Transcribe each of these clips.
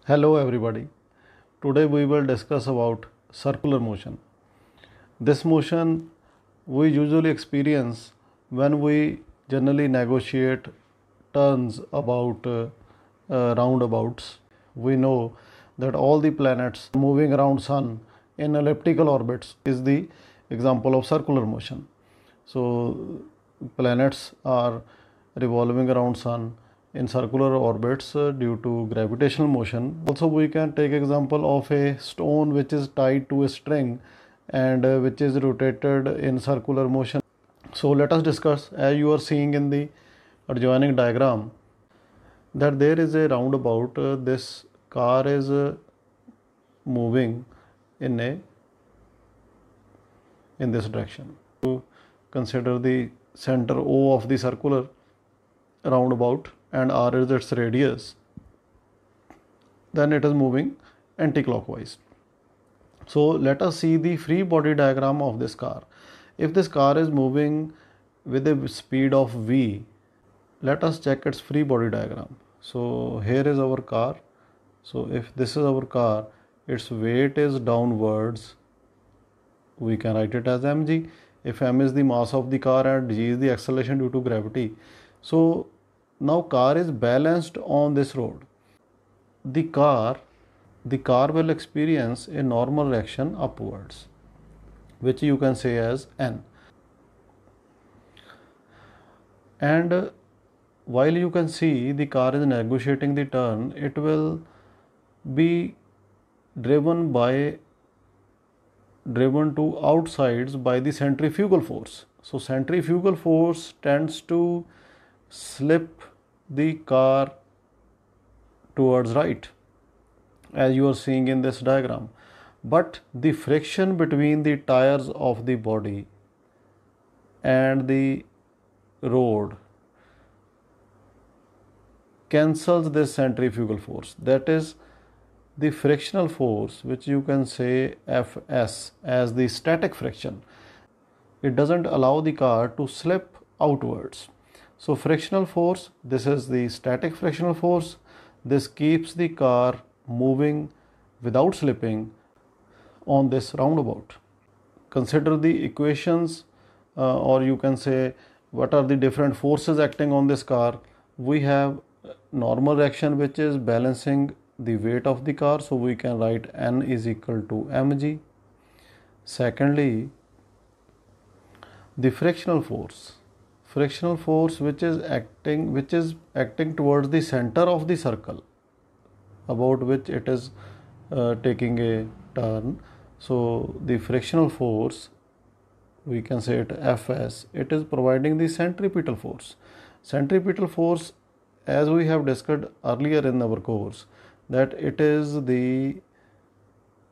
Hello everybody. Today we will discuss about circular motion. This motion we usually experience when we generally negotiate turns about roundabouts. We know that all the planets moving around sun in elliptical orbits is the example of circular motion. So planets are revolving around sun in circular orbits due to gravitational motion. Also we can take example of a stone which is tied to a string and which is rotated in circular motion. So let us discuss, as you are seeing in the adjoining diagram, that there is a roundabout. This car is moving in this direction. To consider the center O of the circular roundabout and R is its radius, then it is moving anti-clockwise. So let us see the free body diagram of this car. If this car is moving with a speed of v, let us check its free body diagram. So here is our car. So if this is our car, its weight is downwards, we can write it as mg. If m is the mass of the car and g is the acceleration due to gravity, so now car is balanced on this road. The car will experience a normal reaction upwards, which you can say as n. And while you can see the car is negotiating the turn, it will be driven to outsides by the centrifugal force. So centrifugal force tends to slip the car towards right, as you are seeing in this diagram. But the friction between the tires of the body and the road cancels this centrifugal force. That is the frictional force, which you can say Fs as the static friction. It doesn't allow the car to slip outwards. So frictional force, this is the static frictional force. This keeps the car moving without slipping on this roundabout. Consider the equations, or you can say what are the different forces acting on this car. We have normal reaction which is balancing the weight of the car, so we can write n is equal to mg. Secondly, the frictional force which is acting towards the center of the circle about which it is taking a turn. So the frictional force, we can say it Fs, it is providing the centripetal force. Centripetal force, as we have discussed earlier in our course, that it is the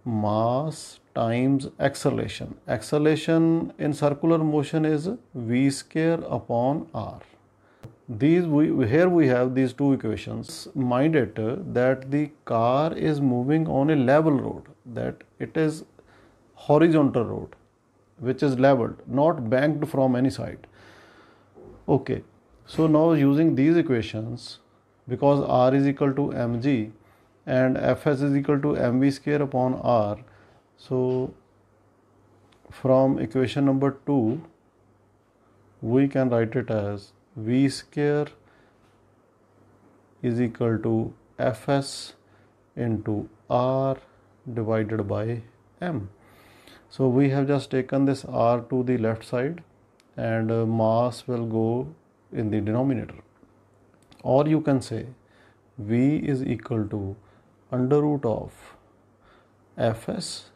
mass times acceleration. Acceleration in circular motion is v square upon r. Here we have these two equations. Mind it that the car is moving on a level road, that it is horizontal road which is leveled, not banked from any side. Okay, so now using these equations, because r is equal to mg and Fs is equal to mv square upon r, so from equation number 2 we can write it as v square is equal to Fs into r divided by m. So we have just taken this r to the left side and mass will go in the denominator. Or you can say v is equal to under root of Fs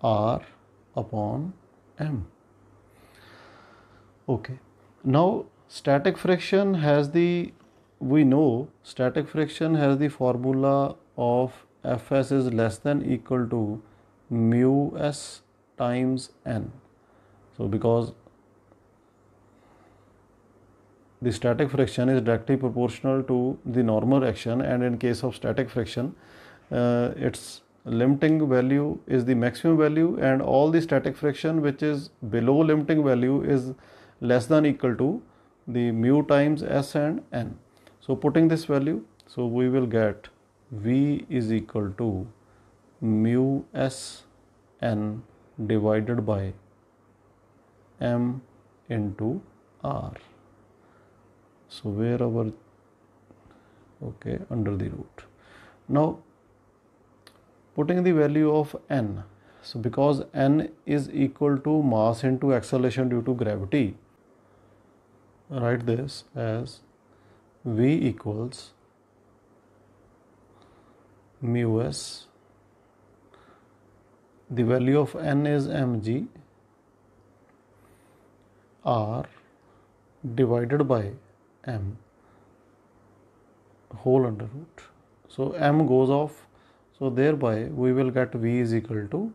r upon m. Okay, now static friction has the, we know static friction has the formula of Fs is less than equal to mu s times n. So because the static friction is directly proportional to the normal action, and in case of static friction its limiting value is the maximum value, and all the static friction which is below limiting value is less than equal to the mu times s and n. So putting this value, so we will get V is equal to mu s n divided by m into r. So where our, okay, under the root. Now putting the value of n, so because n is equal to mass into acceleration due to gravity, write this as V equals mu s, the value of n is mg, r divided by m whole under root. So m goes off, so thereby we will get V is equal to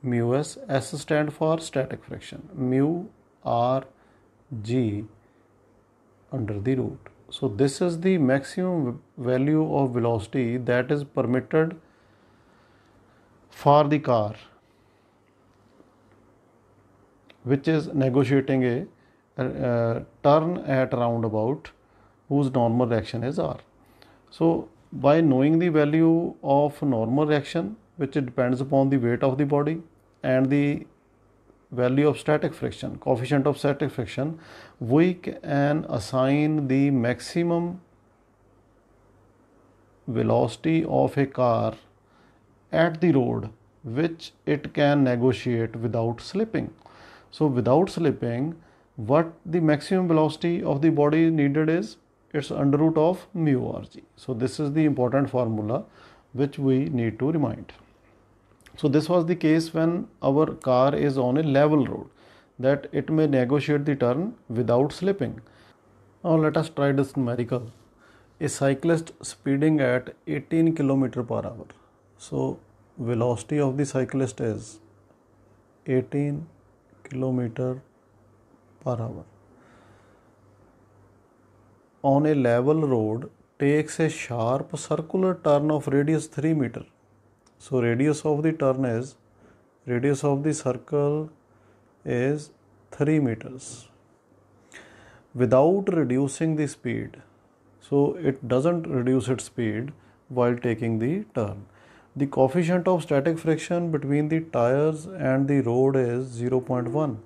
mu s, s stand for static friction, mu r g under the root. So this is the maximum value of velocity that is permitted for the car which is negotiating a turn at roundabout whose normal reaction is r. So by knowing the value of normal reaction, which depends upon the weight of the body, and the value of static friction, coefficient of static friction, we can assign the maximum velocity of a car at the road which it can negotiate without slipping. So without slipping, what the maximum velocity of the body needed is, it's under root of mu rg. So this is the important formula which we need to remind. So this was the case when our car is on a level road, that it may negotiate the turn without slipping. Now let us try this numerical. A cyclist speeding at 18 km per hour. So velocity of the cyclist is 18 km per hour. On a level road, takes a sharp circular turn of radius 3 meter. So radius of the turn is, radius of the circle is 3 meters without reducing the speed. So it doesn't reduce its speed while taking the turn. The coefficient of static friction between the tires and the road is 0.1.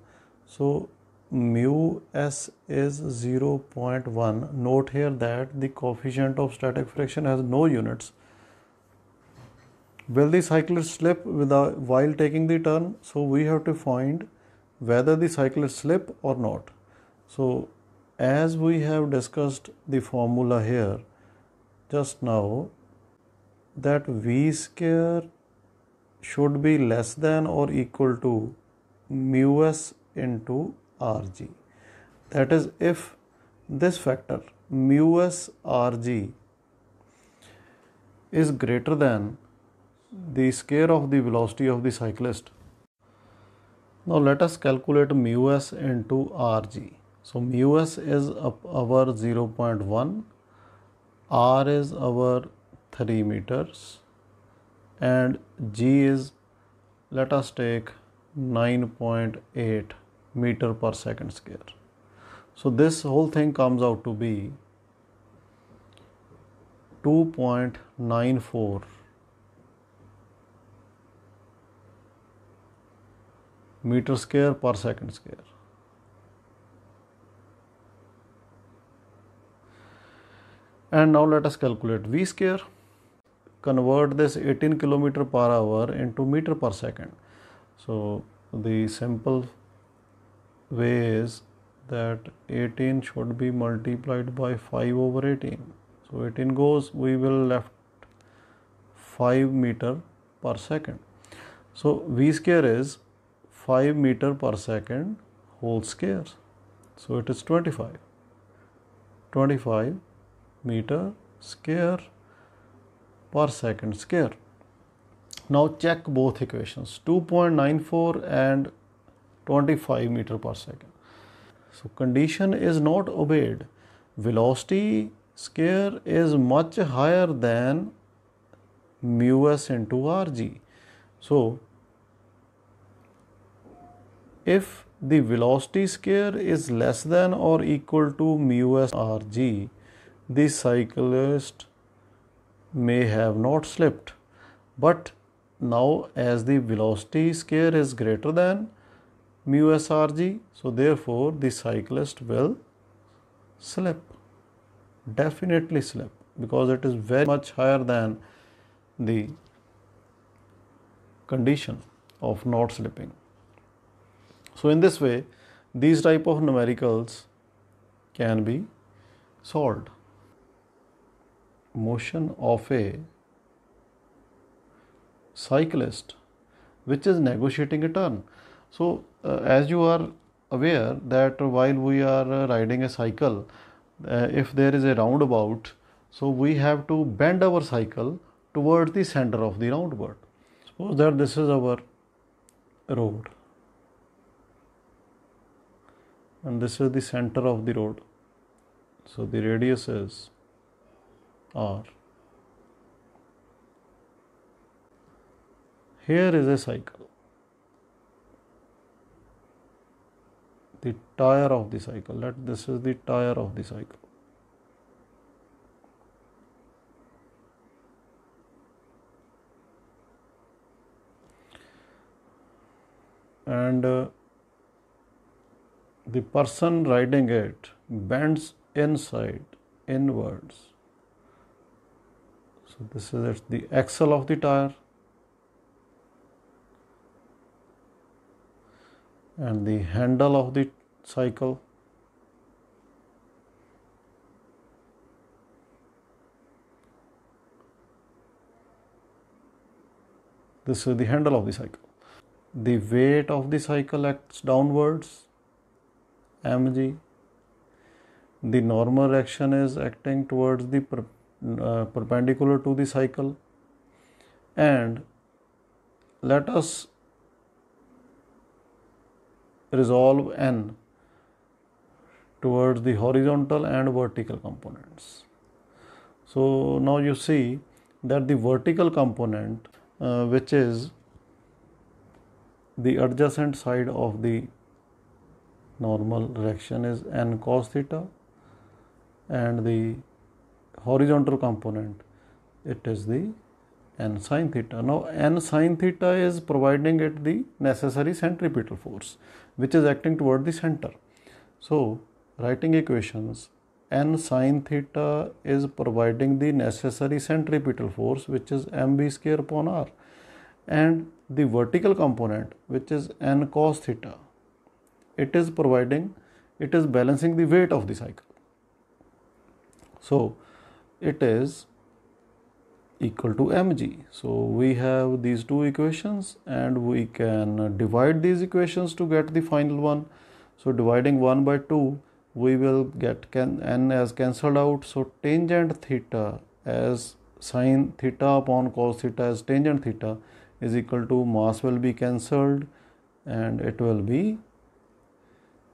So mu s is 0.1. Note here that the coefficient of static friction has no units. Will the cyclist slip while taking the turn? So we have to find whether the cyclist slip or not. So as we have discussed the formula here just now, that V square should be less than or equal to mu s into rg. That is, if this factor mu s rg is greater than the square of the velocity of the cyclist. Now let us calculate mu s into rg. So mu s is our 0.1, r is our 3 meters, and g is, let us take 9.8 meter per second square. So this whole thing comes out to be 2.94 meter square per second square. And now let us calculate V square. Convert this 18 km per hour into meter per second. So the simple way is that 18 should be multiplied by 5 over 18. So 18 goes, we will left 5 meter per second. So V square is 5 meter per second whole square. So it is 25 meter square per second square. Now check both equations, 2.94 and 25 meter per second. So condition is not obeyed. Velocity square is much higher than mu s into rg. So if the velocity square is less than or equal to mu s rg, the cyclist may have not slipped, but now as the velocity square is greater than mu srg, so therefore the cyclist will slip, definitely slip, because it is very much higher than the condition of not slipping. So in this way, these type of numericals can be solved. Motion of a cyclist which is negotiating a turn. So as you are aware that while we are riding a cycle, if there is a roundabout, so we have to bend our cycle towards the center of the roundabout. Suppose that this is our road and this is the center of the road, so the radius is r. Here is a cycle, the tire of the cycle, this is the tire of the cycle. And the person riding it bends inwards. So this is the axle of the tire, and the handle of the cycle. This is the handle of the cycle. The weight of the cycle acts downwards, mg. The normal action is acting towards the perpendicular to the cycle. And let us resolve n towards the horizontal and vertical components. So now you see that the vertical component, which is the adjacent side of the normal direction, is n cos theta, and the horizontal component, it is the n sin theta. Now n sin theta is providing it the necessary centripetal force which is acting toward the center. So writing equations, n sin theta is providing the necessary centripetal force which is mv square upon r, and the vertical component which is n cos theta, it is balancing the weight of the cycle. So it is equal to mg. So we have these two equations and we can divide these equations to get the final one. So dividing 1 by 2, we will get n as cancelled out. So tangent theta as sin theta upon cos theta as tangent theta is equal to, mass will be cancelled and it will be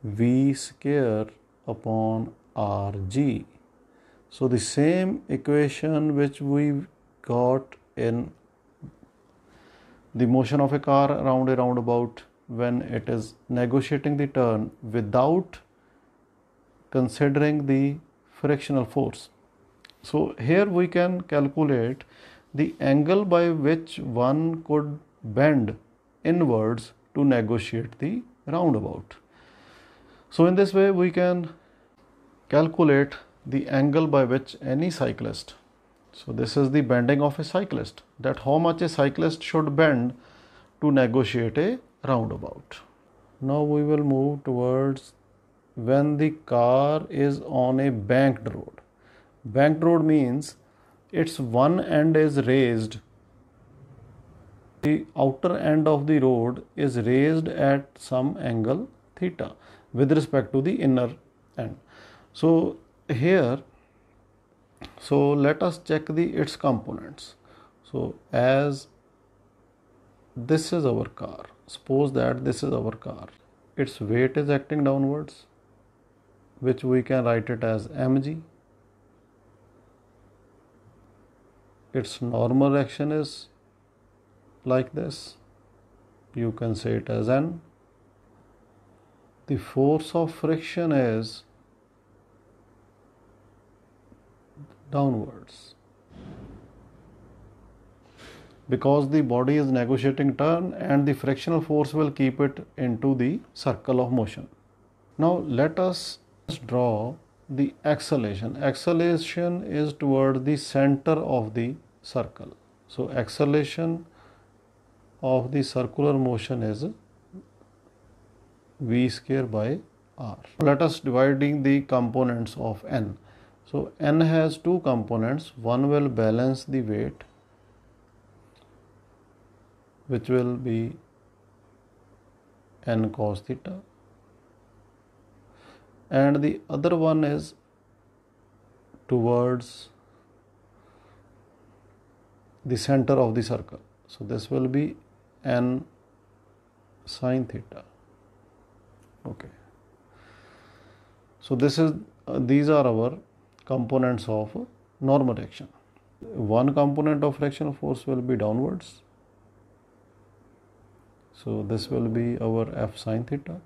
v square upon rg. So the same equation which we got in the motion of a car around a roundabout when it is negotiating the turn without considering the frictional force. So here we can calculate the angle by which one could bend inwards to negotiate the roundabout. So in this way we can calculate the angle by which any cyclist, so this is the bending of a cyclist, that how much a cyclist should bend to negotiate a roundabout. Now we will move towards when the car is on a banked road. Banked road means its one end is raised, the outer end of the road is raised at some angle theta with respect to the inner end. So here, so let us check its components. So as this is our car, suppose that this is our car, its weight is acting downwards, which we can write it as mg. Its normal action is like this, you can say it as n. The force of friction is downwards. because the body is negotiating turn and the frictional force will keep it into the circle of motion. Now let us draw the acceleration. Acceleration is toward the center of the circle. So acceleration of the circular motion is v square by r. Let us dividing the components of n. So n has two components. One will balance the weight, which will be n cos theta, and the other one is towards the center of the circle. So this will be n sin theta. Okay. So these are our components of normal action. One component of frictional force will be downwards. So this will be our f sin theta.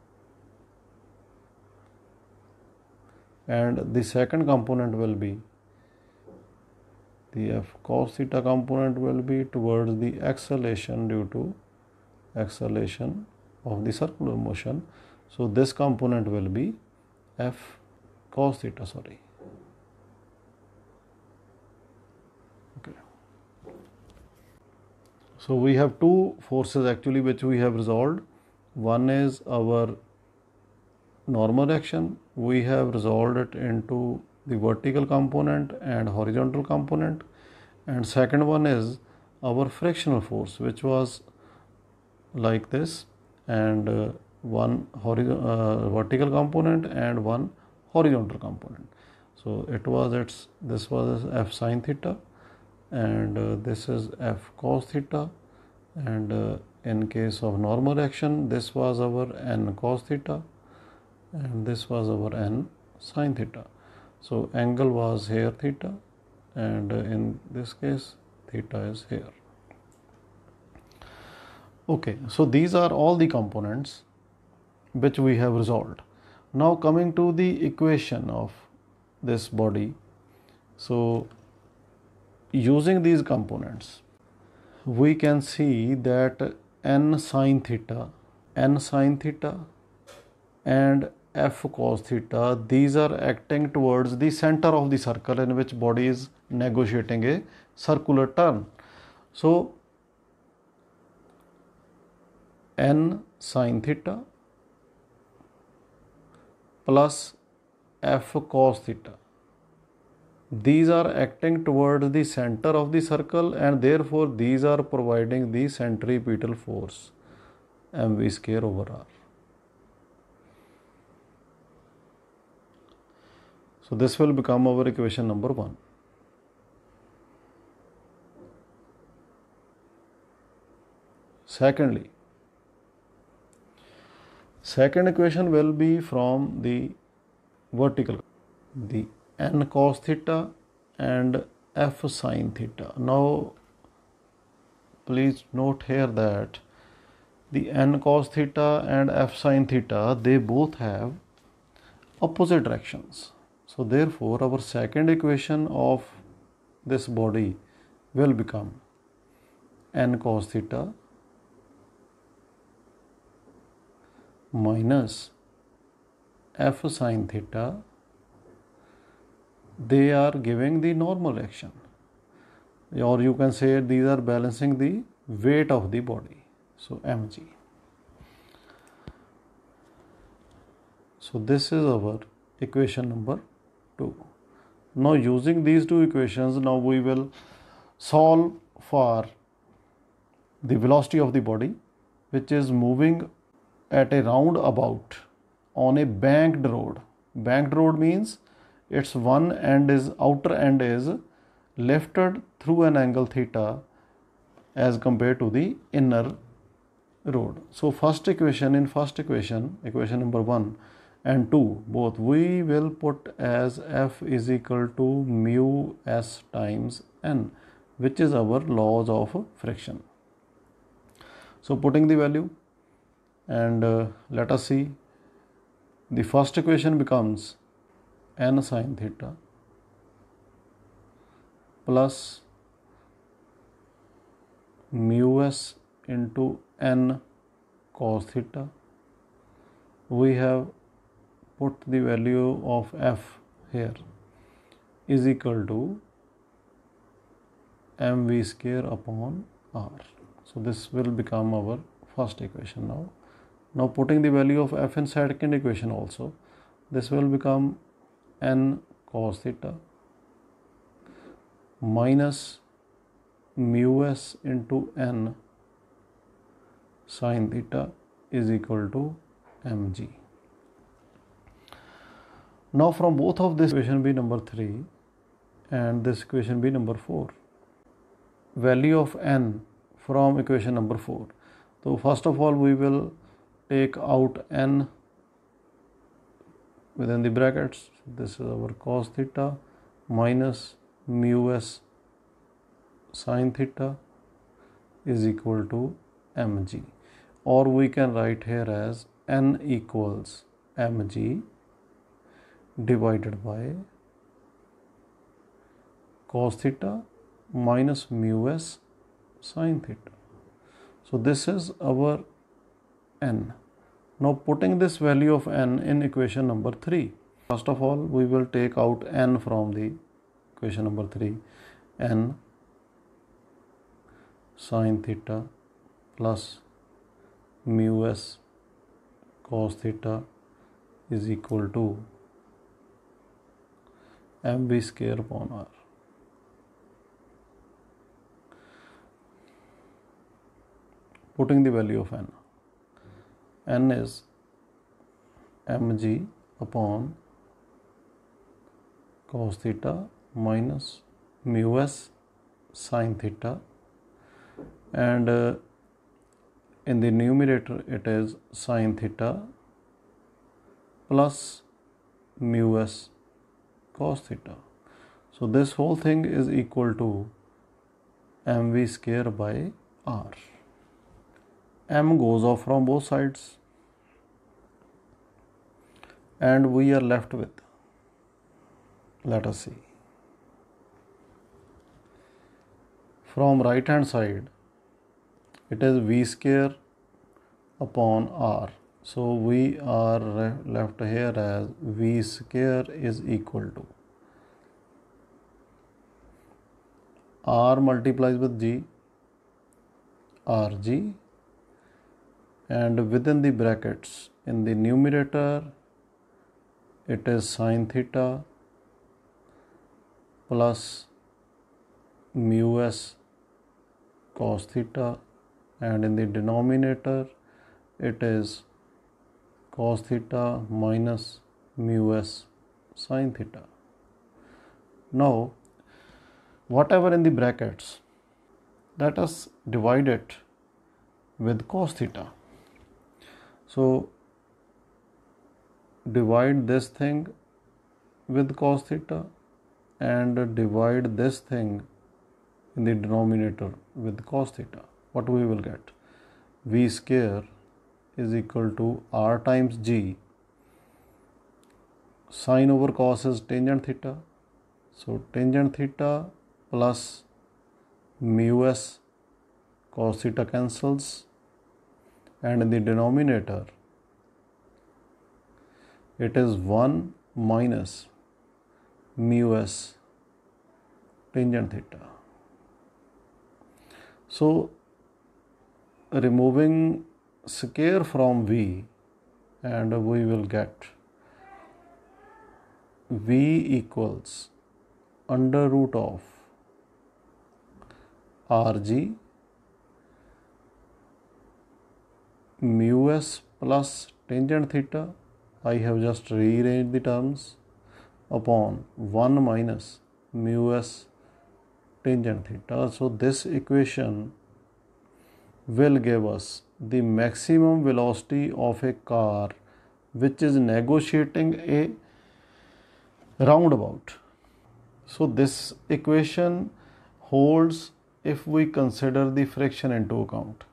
And the second component will be the f cos theta component will be towards the acceleration due to acceleration of the circular motion. So this component will be f cos theta, Okay. So we have two forces actually which we have resolved. One is our normal action. We have resolved it into the vertical component and horizontal component. And second one is our frictional force, which was like this, and one vertical component and one horizontal component. So this was f sin theta, and this is f cos theta, and in case of normal action, this was our n cos theta, and this was our n sin theta. So angle was here theta, and in this case theta is here. Okay, so these are all the components which we have resolved. Now coming to the equation of this body. So using these components, we can see that n sin theta and f cos theta, these are acting towards the center of the circle in which body is negotiating a circular turn. So n sin theta plus f cos theta, these are acting toward the center of the circle, and therefore these are providing the centripetal force mv square over r. So this will become our equation number 1. Second equation will be from the vertical, the n cos theta and f sin theta. Now please note here that the n cos theta and f sin theta, they both have opposite directions. So therefore our second equation of this body will become n cos theta minus f sin theta. They are giving the normal action, or you can say these are balancing the weight of the body. So mg. So this is our equation number 2. Now using these two equations, now we will solve for the velocity of the body, which is moving at a roundabout on a banked road. Banked road means its one end is, outer end is lifted through an angle theta as compared to the inner road. So equation number 1 and 2, both we will put as f is equal to mu s times n, which is our laws of friction. So putting the value, and let us see. The first equation becomes n sin theta plus mu s into n cos theta. We have put the value of f here is equal to mv square upon r. So this will become our first equation now. Now putting the value of f in second equation also, this will become n cos theta minus mu s into n sin theta is equal to mg. Now from both of this equation be number 3 and this equation be number 4. Value of n from equation number 4. So first of all we will take out n within the brackets. This is our cos theta minus mu s sin theta is equal to mg, or we can write here as n equals mg divided by cos theta minus mu s sin theta. So this is our n. Now putting this value of n in equation number 3. First of all we will take out n from the equation number 3. N sin theta plus mu s cos theta is equal to mv square upon r. Putting the value of n is mg upon cos theta minus mu s sin theta, and in the numerator it is sin theta plus mu s cos theta. So this whole thing is equal to mv square by r. M goes off from both sides and we are left with, let us see, from right hand side it is v square upon r. So we are left here as v square is equal to r multiplies with g, rg, and within the brackets in the numerator it is sin theta plus mu s cos theta, and in the denominator it is cos theta minus mu s sin theta. Now whatever in the brackets, let us divide it with cos theta. So divide this thing with cos theta and divide this thing in the denominator with cos theta. What we will get? V square is equal to r times g. Sine over cos is tangent theta. So tangent theta plus mu s cos theta cancels, and in the denominator it is 1 minus mu s tangent theta. So removing square from v, and we will get v equals under root of rg mu s plus tangent theta, I have just rearranged the terms, upon 1 minus mu s tangent theta. So this equation will give us the maximum velocity of a car which is negotiating a roundabout. So this equation holds if we consider the friction into account.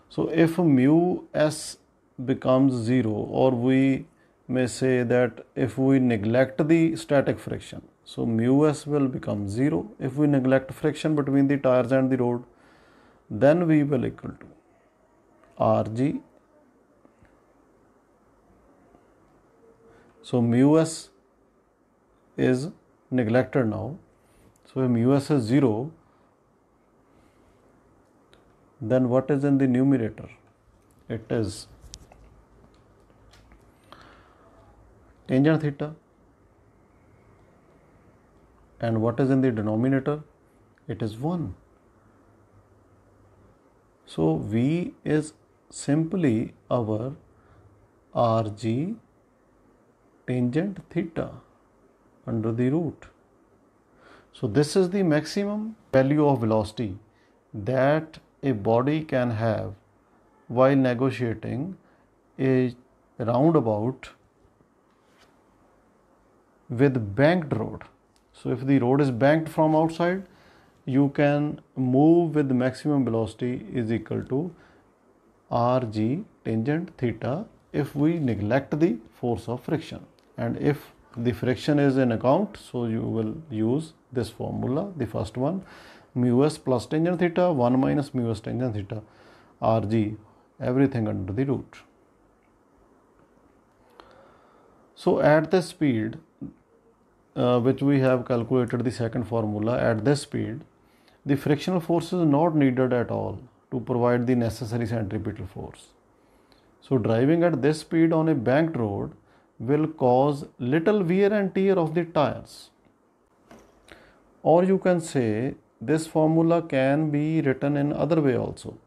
So if mu s becomes 0, or we may say that if we neglect the static friction, so mu s will become 0 if we neglect friction between the tires and the road. then V will equal to Rg. So mu s is neglected now. So if mu s is 0, then what is in the numerator? It is tangent theta. And what is in the denominator? It is 1. So V is simply our Rg tangent theta under the root. So this is the maximum value of velocity that a body can have while negotiating a roundabout with banked road. So if the road is banked from outside, you can move with maximum velocity is equal to Rg tangent theta if we neglect the force of friction. And if the friction is in account, so you will use this formula, the first one, mu s plus tangent theta, 1 minus mu s tangent theta, Rg, everything under the root. So at this speed, which we have calculated the second formula, at this speed, the frictional force is not needed at all to provide the necessary centripetal force. So driving at this speed on a banked road will cause little wear and tear of the tires. Or you can say this formula can be written in other way also.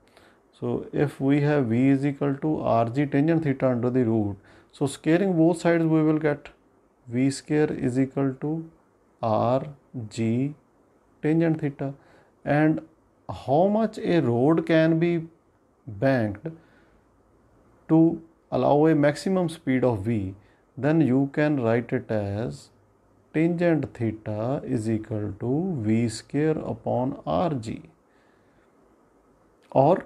So if we have V is equal to Rg tangent theta under the root, so squaring both sides we will get V square is equal to Rg tangent theta. And how much a road can be banked to allow a maximum speed of V, then you can write it as tangent theta is equal to V square upon Rg. Or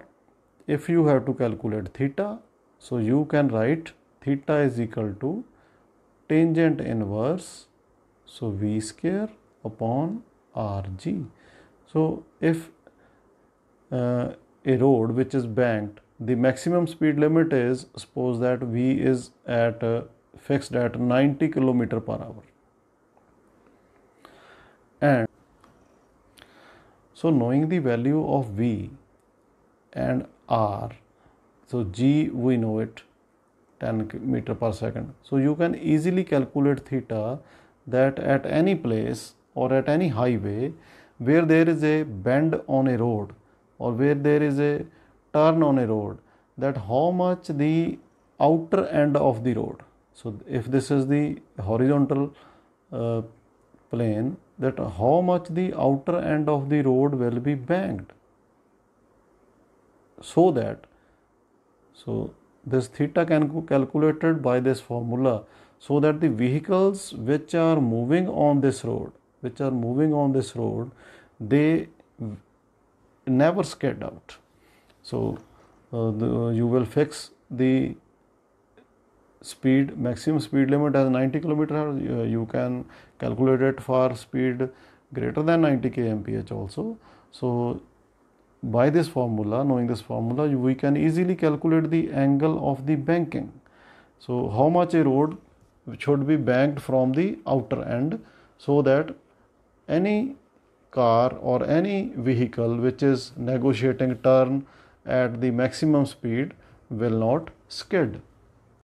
if you have to calculate theta, so you can write theta is equal to tangent inverse, so V square upon Rg. So if a road which is banked, the maximum speed limit is, suppose that V is at fixed at 90 km per hour. And so knowing the value of V and R, so G we know it 10 meter per second. So you can easily calculate theta, that at any place or at any highway where there is a bend on a road or where there is a turn on a road, that how much the outer end of the road. So if this is the horizontal plane, that how much the outer end of the road will be banked. So that, so this theta can be calculated by this formula, so that the vehicles which are moving on this road, they never skid out. So you will fix the speed, maximum speed limit as 90 km/h. You can calculate it for speed greater than 90 kmph also. So by this formula, knowing this formula, we can easily calculate the angle of the banking. So how much a road should be banked from the outer end, so that any car or any vehicle which is negotiating turn at the maximum speed will not skid.